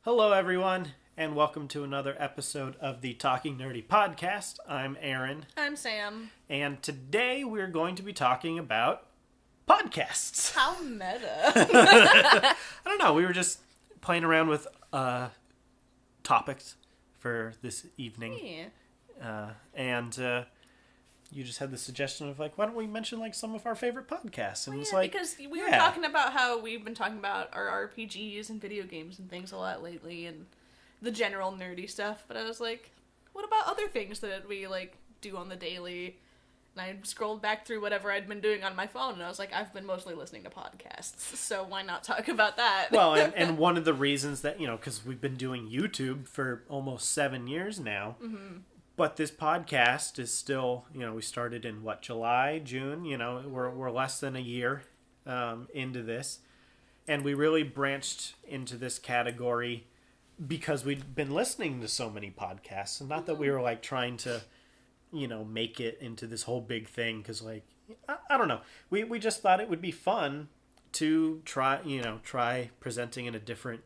Hello, everyone, and welcome to another episode of the Talking Nerdy podcast. I'm Aaron, I'm Sam. and today we're going to be talking about podcasts. How meta. I don't know, we were just playing around with topics for this evening, and you just had the suggestion of, like, why don't we mention, like, some of our favorite podcasts? And it's like, because we were talking about how we've been talking about our RPGs and video games and things a lot lately, and the general nerdy stuff, but I was like, what about other things that we, like, do on the daily? And I scrolled back through whatever I'd been doing on my phone, and I was like, I've been mostly listening to podcasts, so why not talk about that? Well, and one of the reasons that, you know, because we've been doing YouTube for almost 7 years now, but this podcast is still, you know, we started in, July, June, you know, we're less than a year into this, and we really branched into this category because we'd been listening to so many podcasts, and not that we were, like, trying to, you know, make it into this whole big thing, because, like, I don't know, we just thought it would be fun to try presenting in a different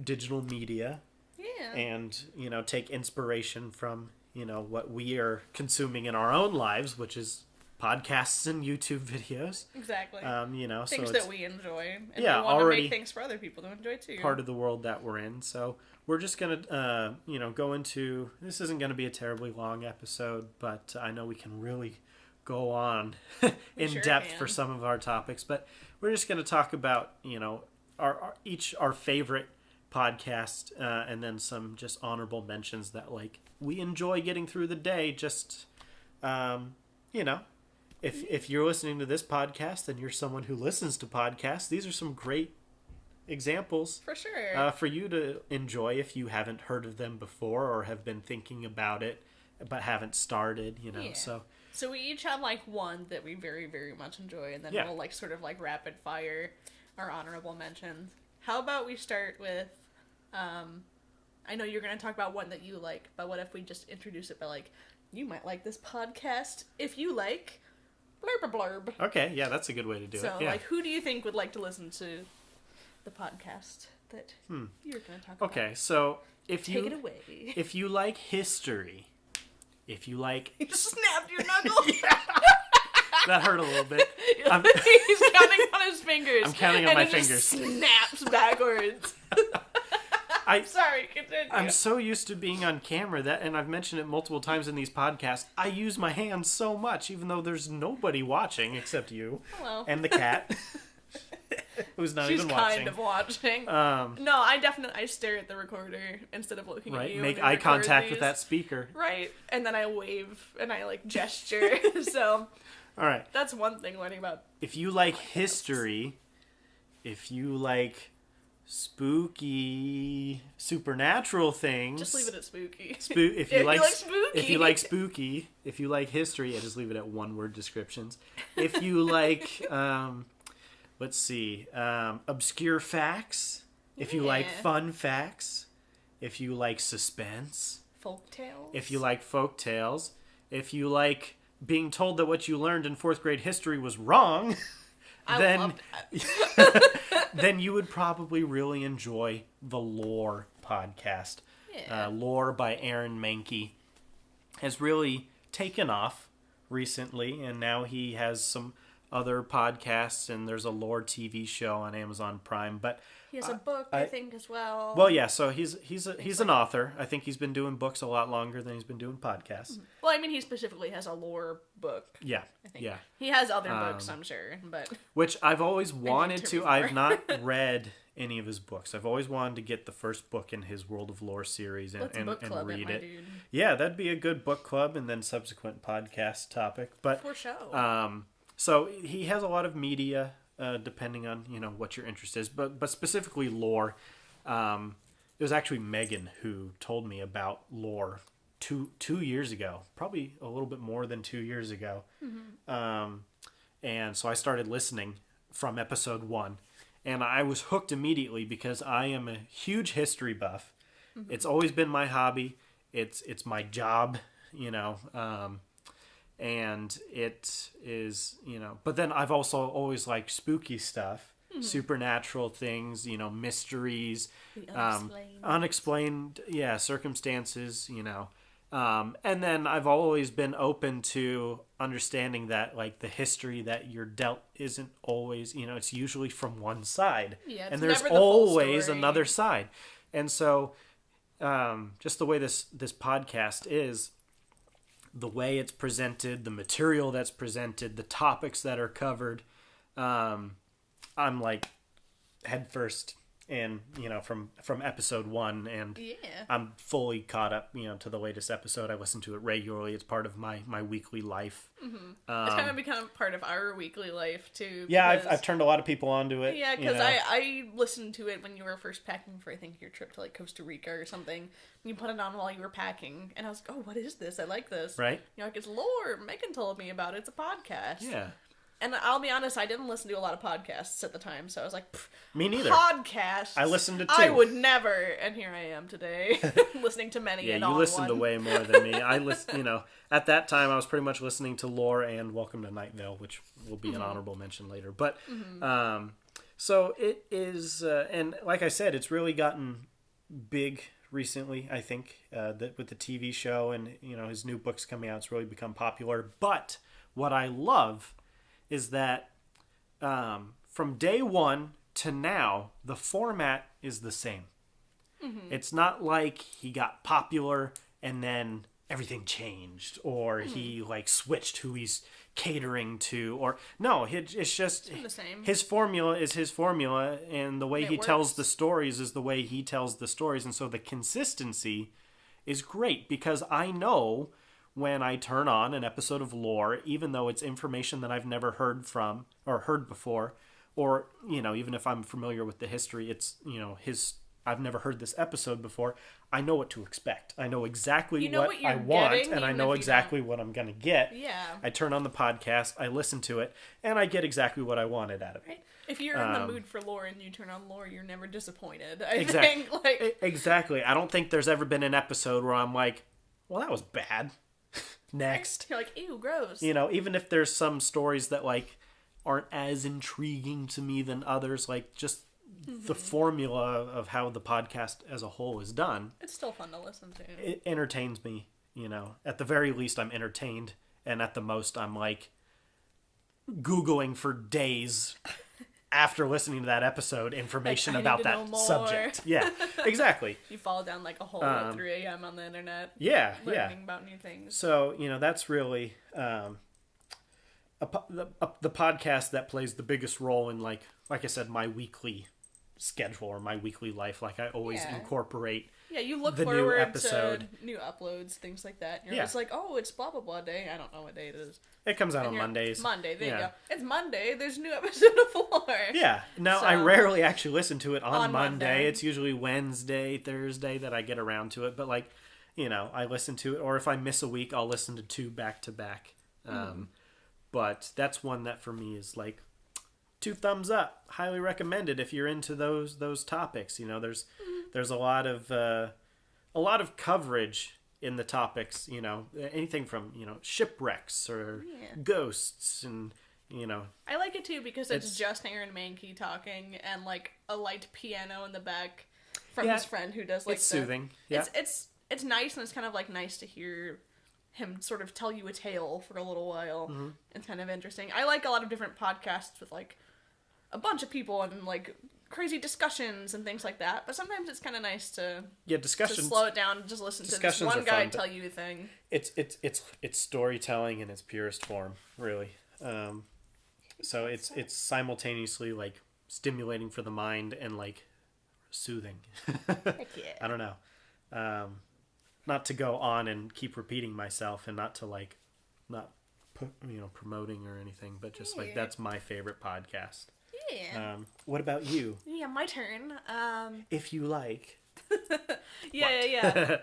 digital media. Yeah. And, you know, take inspiration from, you know, what we are consuming in our own lives, which is podcasts and YouTube videos. Exactly. You know, things so that we enjoy. And yeah, we want already to make things for other people to enjoy too. part of the world that we're in. So we're just going to, go into, this isn't going to be a terribly long episode, but I know we can really go on in depth for some of our topics. But we're just going to talk about, you know, our favorite podcast, and then some just honorable mentions that, like, we enjoy getting through the day. Just, you know, if you're listening to this podcast and you're someone who listens to podcasts, these are some great examples for sure for you to enjoy if you haven't heard of them before or have been thinking about it but haven't started, you know. So we each have, like, one that we very, very much enjoy, and then we'll, like, sort of, like, rapid fire our honorable mentions. How about we start with, I know you're going to talk about one that you like, but what if we just introduce it by, like, you might like this podcast if you like blurb a blurb. Okay, yeah, that's a good way to do it. So, Yeah. like, who do you think would like to listen to the podcast that you're going to talk about? Okay, so Take it away. If you like history, if you like... You snapped your knuckles. That hurt a little bit. He's counting on his fingers. I'm counting on my and fingers. Snaps backwards. Sorry, continue. I'm so used to being on camera and I've mentioned it multiple times in these podcasts. I use my hands so much, even though there's nobody watching except you. Hello. And the cat, who's not She's even watching. kind of watching. No, I stare at the recorder instead of looking at you. Make eye contact with that speaker. Right, and then I wave and I, like, gesture. So. All right. That's one thing learning about. If you like history, if you like spooky, supernatural things, just leave it at spooky. If you like spooky, if you like spooky, if you like history, I just leave it at one-word descriptions. If you like, let's see, obscure facts. If you like fun facts. If you like suspense. Folk tales. If you like folk tales. If you like being told that what you learned in 4th grade history was wrong, then you would probably really enjoy the Lore podcast. Yeah. Lore by Aaron Mahnke has really taken off recently, and now he has some other podcasts, and there's a Lore TV show on Amazon Prime. But he has a book, I think, as well. Well, yeah. So he's an author. I think he's been doing books a lot longer than he's been doing podcasts. Well, I mean, he specifically has a lore book. Yeah, I think. yeah. He has other books, I'm sure, but which I've always wanted to. I've not read any of his books. I've always wanted to get the first book in his World of Lore series and read it. Dude. Yeah, that'd be a good book club and then subsequent podcast topic. But for sure. So he has a lot of media, depending on, you know, what your interest is, but specifically Lore. It was actually Megan who told me about Lore two years ago, probably a little bit more than 2 years ago. And so I started listening from episode 1, and I was hooked immediately because I am a huge history buff. It's always been my hobby. It's my job, you know. And it is, you know, but then I've also always liked spooky stuff. supernatural things, mysteries, The unexplained. unexplained, circumstances, and then I've always been open to understanding that, like, the history that you're dealt isn't always, it's usually from one side. Yeah, it's and there's never the full always story. another side. And so, just the way this podcast is, the way it's presented, the material that's presented, the topics that are covered, I'm like head first in, from episode 1, and I'm fully caught up, to the latest episode. I listen to it regularly. It's part of my weekly life. It's kind of become part of our weekly life too. Yeah, because- I've turned a lot of people onto it. Yeah, because I listened to it when you were first packing for, I think, your trip to, like, Costa Rica or something. You put it on while you were packing, and I was like, oh, what is this? I like this. Right? You're like, it's lore. Megan told me about it. It's a podcast. Yeah. And I'll be honest, I didn't listen to a lot of podcasts at the time, so I was like, Me neither. Podcasts? I listened to 2. I would never. And here I am today, listening to many. Yeah, and you all listened to one. way more than me. I listen, at that time I was pretty much listening to Lore and Welcome to Night Vale, which will be an honorable mention later. But so it is, and like I said, it's really gotten big recently. I think that with the TV show and his new books coming out, it's really become popular. But what I love is that from day one to now, the format is the same. It's not like he got popular and then everything changed, or he like switched who he's catering to, or no, it's just the same. His formula is his formula, and the way he tells the stories is the way he tells the stories, and so the consistency is great, because I know when I turn on an episode of Lore, even though it's information that I've never heard from or heard before, or even if I'm familiar with the history, it's I've never heard this episode before. I know what to expect. I know exactly what I want, getting, and I know exactly what I'm going to get. Yeah. I turn on the podcast, I listen to it, and I get exactly what I wanted out of it. Right? If you're in the mood for lore and you turn on Lore, you're never disappointed. I Exactly. think, like... Exactly. I don't think there's ever been an episode where I'm like, well, that was bad. Next. You're like, ew, gross. Even if there's some stories that, like, aren't as intriguing to me than others, like, just the formula of how the podcast as a whole is done. It's still fun to listen to. It entertains me, At the very least, I'm entertained. And at the most, I'm, like, Googling for days after listening to that episode information about that subject. Yeah, exactly. You fall down like a hole at 3 a.m. on the internet. Yeah, learning about new things. So, that's really the podcast that plays the biggest role in, like I said, my weekly schedule or my weekly life. Like, I always incorporate you look the forward new episode. to new uploads, things like that. You're Yeah. just like, oh, it's blah, blah, blah day. I don't know what day it is. It comes out And on you're- Mondays. Monday, there Yeah. you go. It's Monday. There's a new episode of Lore. Yeah. Now, So- I rarely actually listen to it on Monday. Monday. It's usually Wednesday, Thursday that I get around to it. But, like, I listen to it. Or if I miss a week, I'll listen to 2 back to back. But that's one that for me is, like, 2 thumbs up. Highly recommended if you're into those topics. There's a lot of coverage in the topics. Anything from shipwrecks or ghosts, and I like it too because it's just Aaron Mankey talking and like a light piano in the back from his friend who does like it's soothing. Yeah, it's nice, and it's kind of like nice to hear him sort of tell you a tale for a little while. It's kind of interesting. I like a lot of different podcasts with like a bunch of people and like crazy discussions and things like that. But sometimes it's kind of nice to discussions. to slow it down and just listen to this one guy tell you a thing. It's storytelling in its purest form, really. So it's simultaneously like stimulating for the mind and like soothing. Heck yeah. I don't know. Not to go on and keep repeating myself, and not to like not put, promoting or anything, but just like that's my favorite podcast. Yeah. What about you? Yeah, my turn. If you like. Yeah.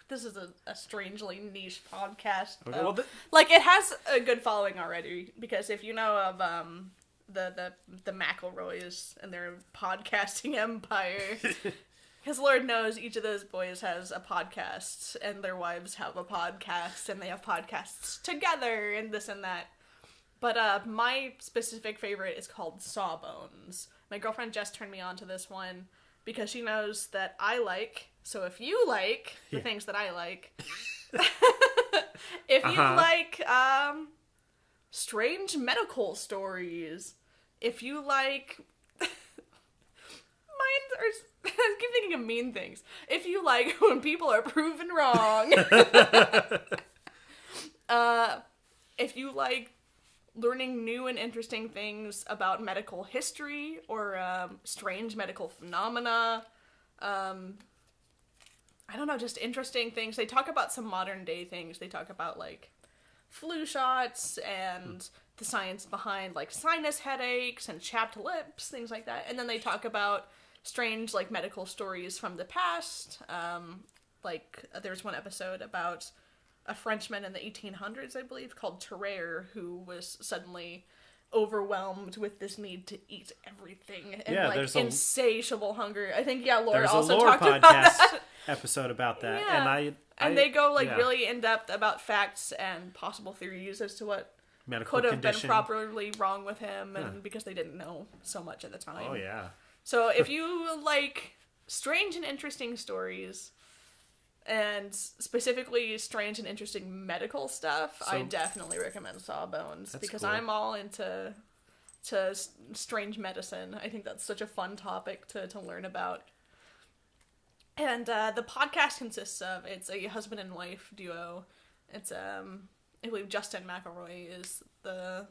This is a strangely niche podcast. Okay, well, like, it has a good following already, because if you know of the McElroys and their podcasting empire, because Lord knows each of those boys has a podcast, and their wives have a podcast, and they have podcasts together, and this and that. But my specific favorite is called Sawbones. My girlfriend just turned me on to this one because she knows that I like. So if you like the things that I like, if you like strange medical stories, if you like I keep thinking of mean things. If you like when people are proven wrong, if you like learning new and interesting things about medical history or strange medical phenomena, I don't know, just interesting things. They talk about some modern day things. They talk about like flu shots and the science behind like sinus headaches and chapped lips, things like that. And then they talk about strange like medical stories from the past. Like there's one episode about a Frenchman in the 1800s, I believe, called Tarare, who was suddenly overwhelmed with this need to eat everything and like insatiable hunger. I think Laura also talked about that episode about that. Yeah. And they go like really in depth about facts and possible theories as to what could have been properly wrong with him, and because they didn't know so much at the time. Oh yeah. So if you like strange and interesting stories, and specifically strange and interesting medical stuff, I definitely recommend Sawbones, because cool. I'm all into strange medicine. I think that's such a fun topic to learn about. And the podcast consists of, it's a husband and wife duo. It's I believe Justin McElroy is the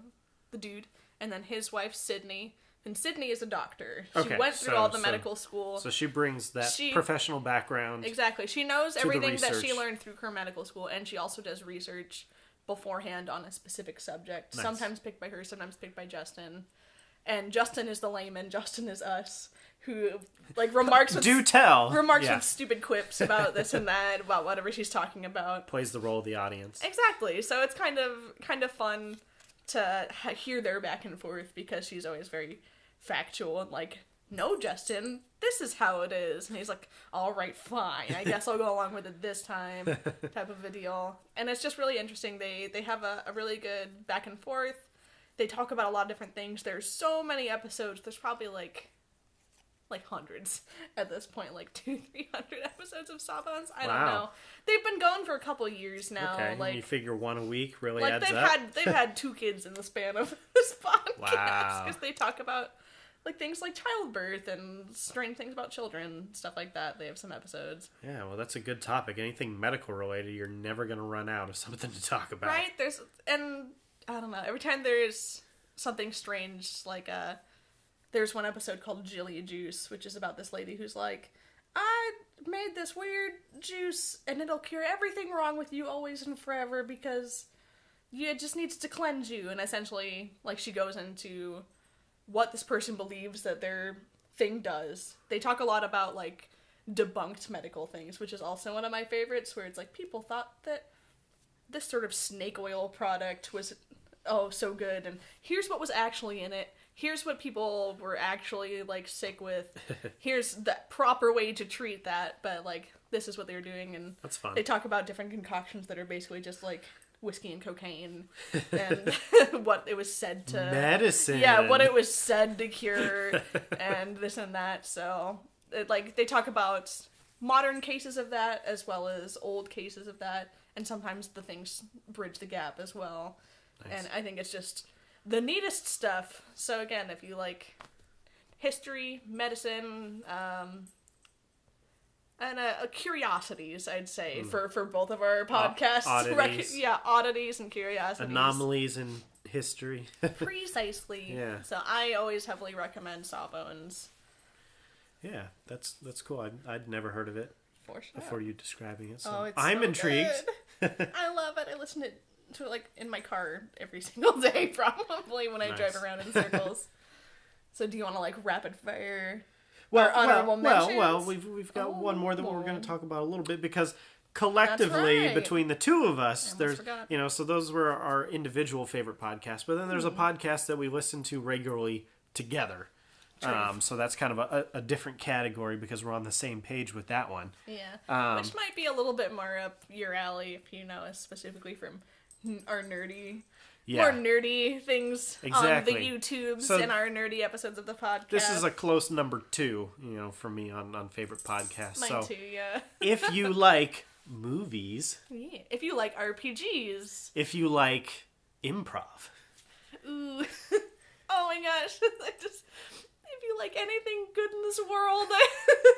dude, and then his wife Sydney. And Sydney is a doctor. She went through all the medical school. So she brings that professional background. Exactly. She knows everything that she learned through her medical school, and she also does research beforehand on a specific subject. Nice. Sometimes picked by her, sometimes picked by Justin. And Justin is the layman. Justin is us, who like remarks with with stupid quips about this and that, about whatever she's talking about. Plays the role of the audience. Exactly. So it's kind of fun to hear their back and forth, because she's always very factual and like, no, Justin, this is how it is. And he's like, all right, fine, I guess I'll go along with it this time, type of a deal. And it's just really interesting. They have a really good back and forth. They talk about a lot of different things. There's so many episodes. There's probably like hundreds at this point, like 200-300 episodes of Sawbones. I don't know. They've been going for a couple years now. Okay, like, you figure one a week really like adds up. They've had 2 kids in the span of this podcast, because they talk about like things like childbirth and strange things about children, stuff like that. They have some episodes. Yeah, well, that's a good topic. Anything medical related, you're never going to run out of something to talk about. Right? And I don't know, every time there's something strange, like there's one episode called Jilly Juice, which is about this lady who's like, I made this weird juice and it'll cure everything wrong with you always and forever, because it just needs to cleanse you. And essentially, like, she goes into what this person believes that their thing does. They talk a lot about like debunked medical things, which is also one of my favorites, where it's like, people thought that this sort of snake oil product was so good, and here's what was actually in it. Here's what people were actually, like, sick with. Here's the proper way to treat that, but, like, this is what they were doing. And that's fun. They talk about different concoctions that are basically just, like, whiskey and cocaine, and what it was said to... Medicine! Yeah, what it was said to cure, and this and that. So, they talk about modern cases of that, as well as old cases of that, and sometimes the things bridge the gap as well. Nice. And I think it's just the neatest stuff. So again, if you like history, medicine, and curiosities, I'd say, for both of our podcasts. Oddities. Oddities and curiosities. Anomalies in history. Precisely. Yeah. So I always heavily recommend Sawbones. Yeah, that's cool. I'd never heard of it before you describing it. So it's I'm so intrigued. I love it. I listen to it like in my car every single day, probably, when I drive around in circles. So do you want to like rapid fire our honorable mentions? Well, we've got one more that we're going to talk about a little bit, because collectively between the two of us, there's so those were our individual favorite podcasts, but then there's a podcast that we listen to regularly together. So that's kind of a different category, because we're on the same page with that one. Yeah, which might be a little bit more up your alley if you know us specifically from our nerdy more nerdy things exactly. on the YouTubes So and our nerdy episodes of the podcast. This is a close number 2, for me on favorite podcasts. Mine too, yeah. If you like movies, if you like RPGs, if you like improv, ooh, oh my gosh, if you like anything good in this world,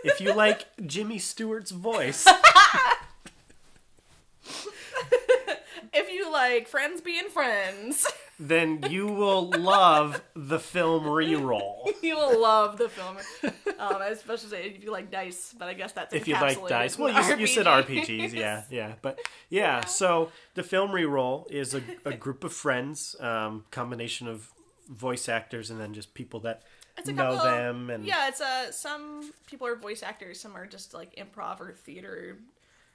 if you like Jimmy Stewart's voice. If you like friends being friends, then you will love the film Reroll. You will love the film. I was supposed to say if you like dice, but I guess that's if you like dice. Well, you said RPGs, yeah. But yeah, so the film Reroll is a group of friends, combination of voice actors and then just people that know them. And yeah, it's some people are voice actors, some are just like improv or theater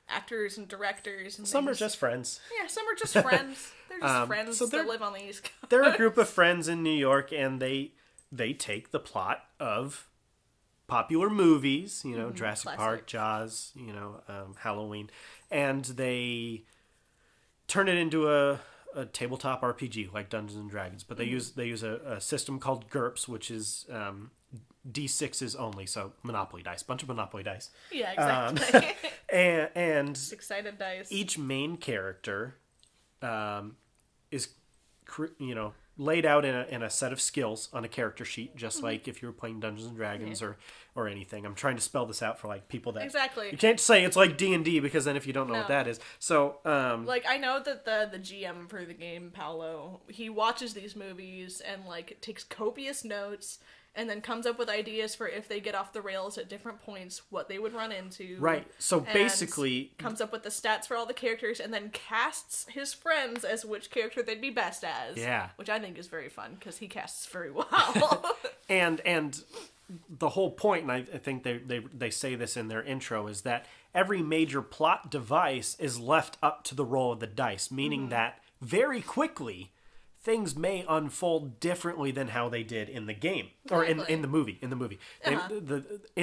actors and directors, and some are just friends. Yeah, some are just friends. They're just friends that live on the East Coast. They're a group of friends in New York, and they take the plot of popular movies, Jurassic classic. Park, Jaws, Halloween, and they turn it into a tabletop RPG like Dungeons and Dragons. But they use a system called GURPS, which is D6s only, so Monopoly dice, bunch of Monopoly dice. Yeah, exactly. And excited dice. Each main character is laid out in a set of skills on a character sheet, just like if you were playing Dungeons and Dragons or anything. I'm trying to spell this out for like people that exactly. You can't say it's like D&D because then if you don't know what that is. So I know that the GM for the game, Paolo, he watches these movies and like takes copious notes and then comes up with ideas for if they get off the rails at different points, what they would run into. Right. So basically comes up with the stats for all the characters and then casts his friends as which character they'd be best as. Yeah. Which I think is very fun because he casts very well. and the whole point, and I think they say this in their intro, is that every major plot device is left up to the roll of the dice, meaning that very quickly things may unfold differently than how they did in the game or in the movie. In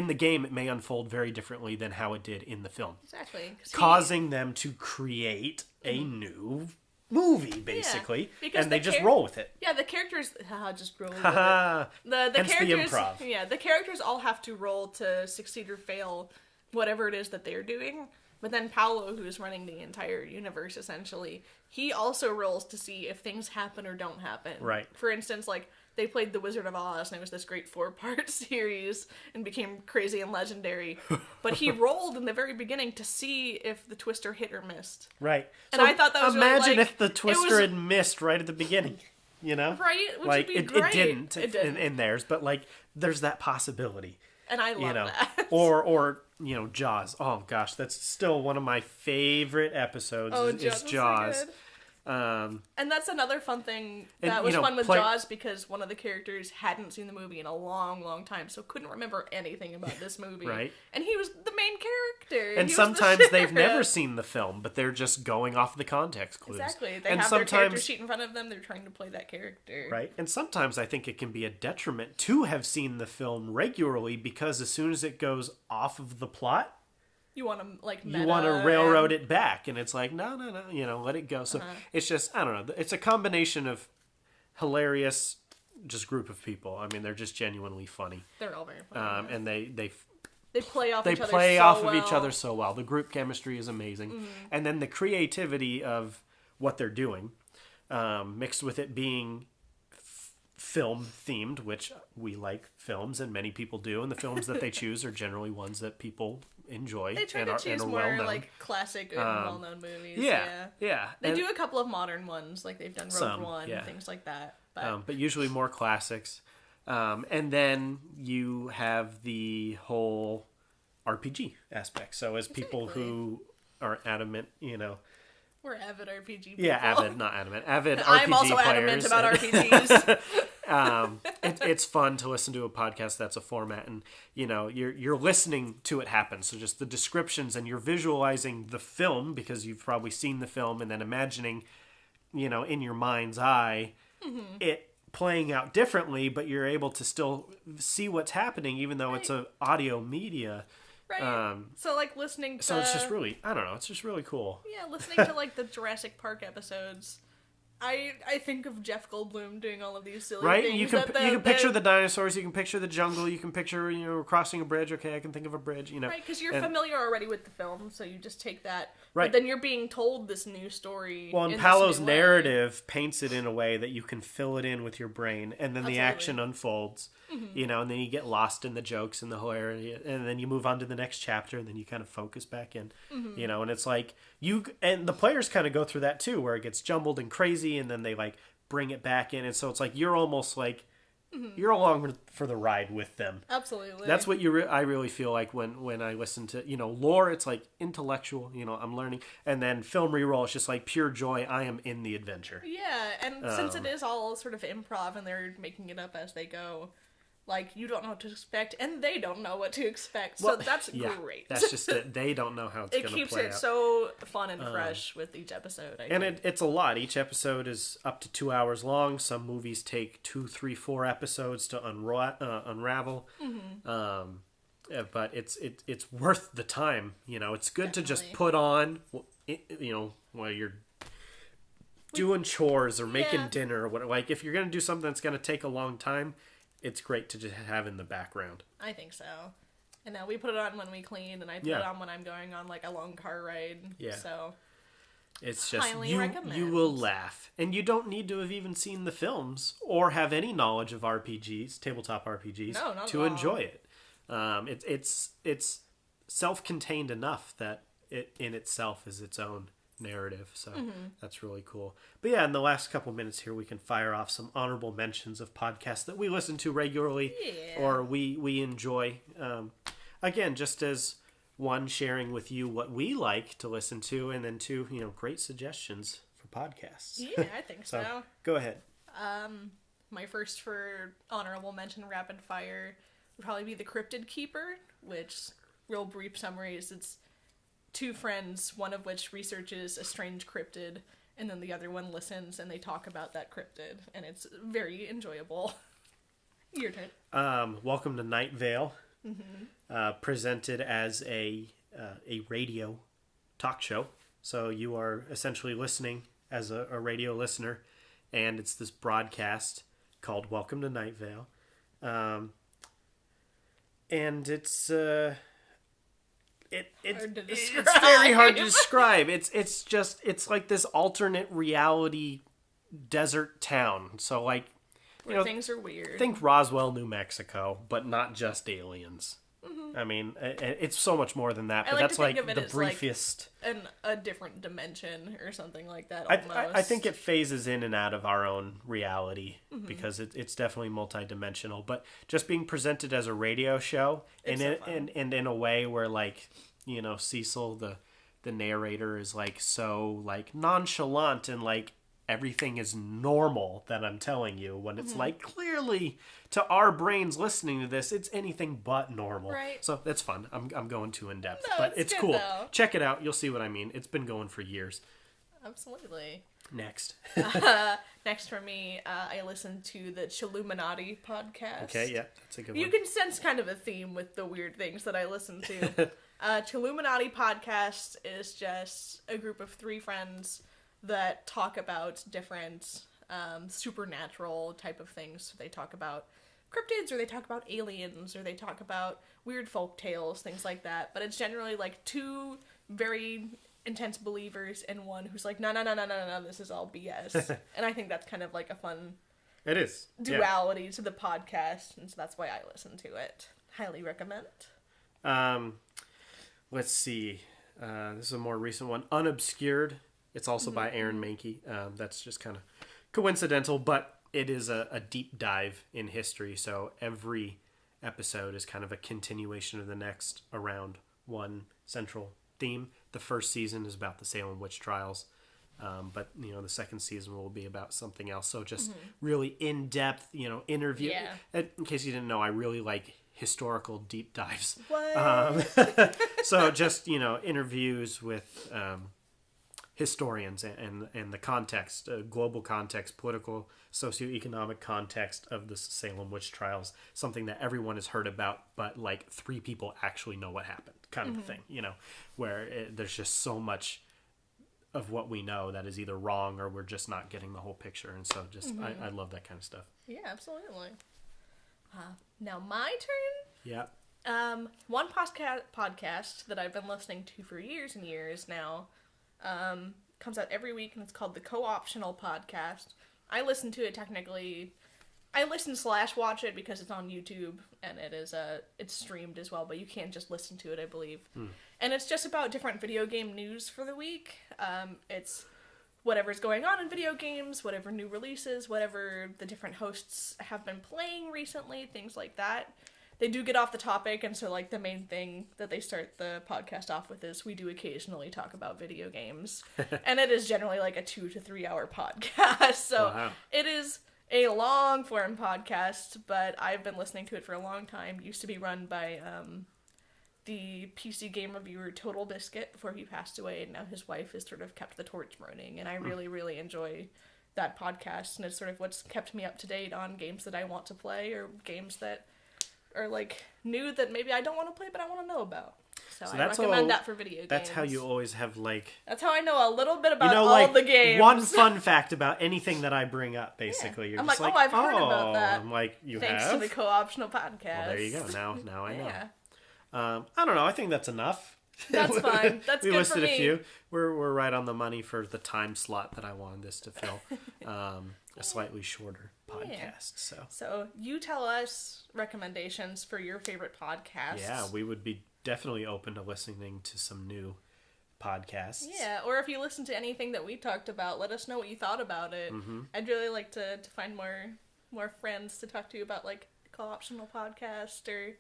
the game, it may unfold very differently than how it did in the film. Exactly, causing them to create a new movie, basically, and they just roll with it. Yeah, the characters just roll with it. The characters, the improv. Yeah, the characters all have to roll to succeed or fail whatever it is that they're doing. But then Paolo, who's running the entire universe, essentially, he also rolls to see if things happen or don't happen. Right. For instance, like, they played The Wizard of Oz, and it was this great 4-part series, and became crazy and legendary. But he rolled in the very beginning to see if the twister hit or missed. Right. And so I thought that was imagine really, like, if the twister had missed right at the beginning. Right? Which like, would be great. It didn't in theirs, but, like, there's that possibility. And I love that. Or Jaws. Oh gosh, that's still one of my favorite episodes. Is Jaws. So and that's another fun thing that was fun with Jaws, because one of the characters hadn't seen the movie in a long, long time, so couldn't remember anything about this movie. Right. And he was the main character. And sometimes they've never seen the film, but they're just going off the context clues. Exactly. They have their character sheet in front of them. They're trying to play that character. Right. And sometimes I think it can be a detriment to have seen the film regularly, because as soon as it goes off of the plot, you want to you want to railroad it back, and it's like no, let it go. So it's just, I don't know. It's a combination of hilarious, just group of people. I mean, they're just genuinely funny. They're all very funny. And they play off each other. They play off of each other so well. The group chemistry is amazing, and then the creativity of what they're doing, mixed with it being film themed, which we like films, and many people do, and the films that they choose are generally ones that people enjoy. They try to choose more well-known, like classic and well-known movies. Yeah. They do a couple of modern ones, like they've done Rogue One and things like that. But usually more classics. And then you have the whole RPG aspect. So as people who are adamant, we're avid RPG people. Yeah, avid, not adamant. Avid RPG I'm also players. Adamant about RPGs. It's fun to listen to a podcast that's a format, and you're listening to it happen. So just the descriptions, and you're visualizing the film because you've probably seen the film, and then imagining, in your mind's eye, it playing out differently, but you're able to still see what's happening, even though it's an audio media. Right. So listening to... So it's just really, I don't know, it's just really cool. Yeah, listening to the Jurassic Park episodes I think of Jeff Goldblum doing all of these silly right? things. You can picture the dinosaurs, you can picture the jungle, you can picture, crossing a bridge. Okay, I can think of a bridge, Right, because you're familiar already with the film, so you just take that. Right. But then you're being told this new story. Well, and Paolo's narrative paints it in a way that you can fill it in with your brain, and then the action unfolds, and then you get lost in the jokes and the hilarity, and then you move on to the next chapter, and then you kind of focus back in, and it's like and the players kind of go through that too, where it gets jumbled and crazy, and then they like bring it back in, and so it's like you're almost like you're along for the ride with them. Absolutely. That's what I really feel like when I listen to lore. It's like intellectual. I'm learning, and then film reroll. It's just like pure joy. I am in the adventure. Yeah, and since it is all sort of improv and they're making it up as they go, like you don't know what to expect, and they don't know what to expect. So that's great. That's just it. They don't know how it's going to play out. It keeps it so fun and fresh with each episode. I think. It's a lot. Each episode is up to 2 hours long. Some movies take 2, 3, 4 episodes to unravel. But it's worth the time. It's good to just put on, while you're doing chores or making dinner or whatever. Like if you're going to do something that's going to take a long time, it's great to just have in the background. I think so. And we put it on when we clean, and I put it on when I'm going on like a long car ride. Yeah. So it's just you will laugh, and you don't need to have even seen the films or have any knowledge of RPGs, tabletop RPGs, to enjoy it. It's self-contained enough that it in itself is its own narrative, so that's really cool. But yeah, in the last couple minutes here, we can fire off some honorable mentions of podcasts that we listen to regularly or we enjoy. Again, just as one, sharing with you what we like to listen to, and then two, great suggestions for podcasts. Yeah, I think so. Go ahead. My first for honorable mention, rapid fire, would probably be The Cryptid Keeper, which, real brief summary, is it's two friends, one of which researches a strange cryptid, and then the other one listens, and they talk about that cryptid, and it's very enjoyable. Your turn. Welcome to Night Vale, presented as a radio talk show. So you are essentially listening as a radio listener, and it's this broadcast called Welcome to Night Vale. And it's very hard to describe. It's like this alternate reality desert town. So like, things are weird. Think Roswell, New Mexico, but not just aliens. I mean, it's so much more than that. But that's like the briefest. Like a different dimension or something like that. I think it phases in and out of our own reality because it's definitely multidimensional. But just being presented as a radio show and in a way where like Cecil the narrator is like so like nonchalant and like everything is normal that I'm telling you, when it's like clearly to our brains listening to this, it's anything but normal. Right. So that's fun. I'm going too in depth, no, but it's good, cool. Though. Check it out. You'll see what I mean. It's been going for years. Absolutely. Next. Next for me, I listen to the Chilluminati podcast. Okay, yeah, that's a good one. You can sense kind of a theme with the weird things that I listen to. Chilluminati podcast is just a group of 3 friends that talk about different supernatural type of things. They talk about cryptids, or they talk about aliens, or they talk about weird folk tales, things like that. But it's generally like 2 very intense believers and one who's like, no, this is all BS. And I think that's kind of like a fun it is duality to the podcast, and so that's why I listen to it. Highly recommend. Let's see. This is a more recent one. Unobscured. It's also by Aaron Mahnke. That's just kind of coincidental, but it is a deep dive in history. So every episode is kind of a continuation of the next around one central theme. The first season is about the Salem witch trials, but the second season will be about something else. So just really in depth, interview. Yeah. In case you didn't know, I really like historical deep dives. What? So just interviews with historians and the context, global context, political, socioeconomic context of the Salem witch trials, something that everyone has heard about, but like 3 people actually know what happened, kind of a thing, where there's just so much of what we know that is either wrong or we're just not getting the whole picture. And so just, I love that kind of stuff. Yeah, absolutely. Now my turn. Yeah. One podcast that I've been listening to for years and years now, comes out every week, and it's called the Co-Optional Podcast. I listen to it technically. I listen/watch it because it's on YouTube, and it's streamed as well, but you can't just listen to it, I believe. And it's just about different video game news for the week. It's whatever's going on in video games, whatever new releases, whatever the different hosts have been playing recently, things like that. They do get off the topic, and so, like, the main thing that they start the podcast off with is we do occasionally talk about video games. And it is generally, like, a 2 to 3 hour podcast. So It is a long-form podcast, but I've been listening to it for a long time. It used to be run by the PC game reviewer Total Biscuit before he passed away, and now his wife has sort of kept the torch burning, and I really, really enjoy that podcast, and it's sort of what's kept me up to date on games that I want to play, or games that are, like, new that maybe I don't want to play, but I want to know about. So I recommend that for video games. That's how you always have, like... That's how I know a little bit about all the games. One fun fact about anything that I bring up, basically. Yeah. You're I'm just like, I've heard about that. I'm like, you Thanks have? to the Co-Optional Podcast. Well, there you go. Now I know. Yeah. I don't know. I think that's enough. That's fine. That's we good listed for me. a few. We're right on the money for the time slot that I wanted this to fill. A slightly shorter podcast. So you tell us recommendations for your favorite podcasts. Yeah, we would be definitely open to listening to some new podcasts. Yeah, or if you listen to anything that we talked about, let us know what you thought about it. I'd really like to find more friends to talk to about, like, Co-Optional Podcast or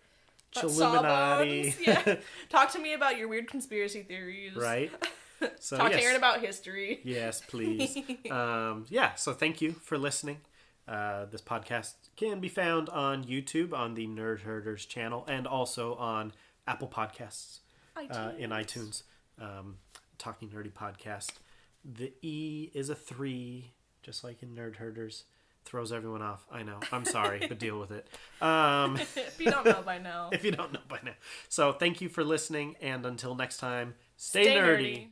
Chilluminati. Yeah. Talk to me about your weird conspiracy theories. Right. So, Talk to Aaron about history. Yes, please. So thank you for listening. This podcast can be found on YouTube on the Nerd Herders channel, and also on Apple Podcasts in iTunes. Talking Nerdy Podcast. The E is a 3, just like in Nerd Herders. Throws everyone off. I know. I'm sorry, but deal with it. If you don't know by now. So thank you for listening, and until next time, stay nerdy.